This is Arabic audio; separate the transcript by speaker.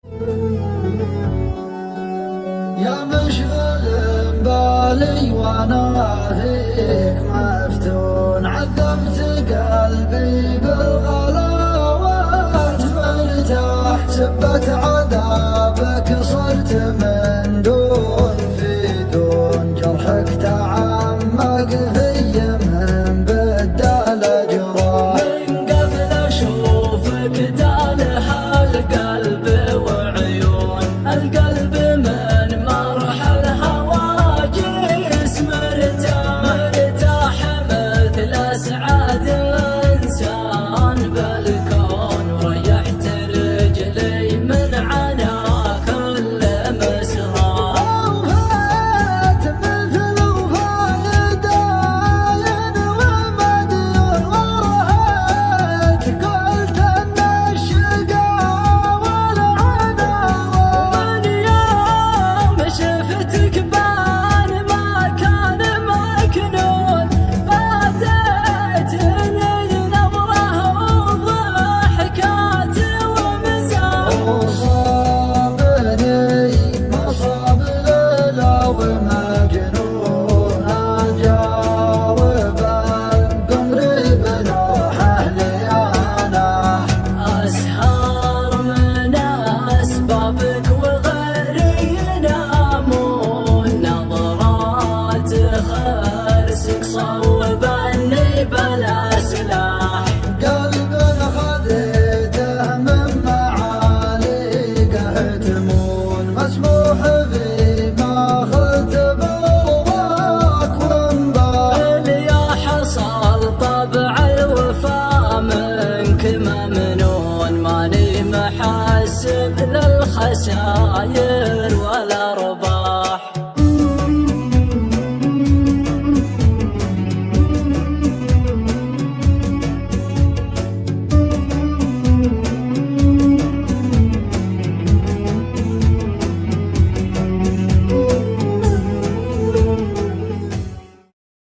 Speaker 1: يا مشغل بالي وانا فيك مفتون، عذبت قلبي بالغلاوات مرتاح، سبت عذابك صرت من دون في دون، جرحك تعمق في من بدال جراح.
Speaker 2: من قبل اشوفك تالح القلب وعيون، القلب من مرحل هواجس مرتاح مثل اسعد انسان بالكون، وريحت رجلي من عنا كل مسرار.
Speaker 1: وفات مثل وفاء داين ومديون، ورهيت قلت ان الشقا والعناوة،
Speaker 2: ومن يوم شفتك بان ما كان مكنون، فاتتني نظرة وضحكات ومزاح.
Speaker 1: وصابني مصاب ليلى ومجنون، اجاوب القمر بنوحه ليانا.
Speaker 2: أسهر من أسبابك وغيري ينامون، نظرات خرسك صوبني بلا سلاح.
Speaker 1: قلب خذيته من معاليقه تمون، مسموح فيما اخذت برضاك وانباح.
Speaker 2: يا حصل طبع الوفا منك ممنون، ماني محاسب للخساير ولا ربا.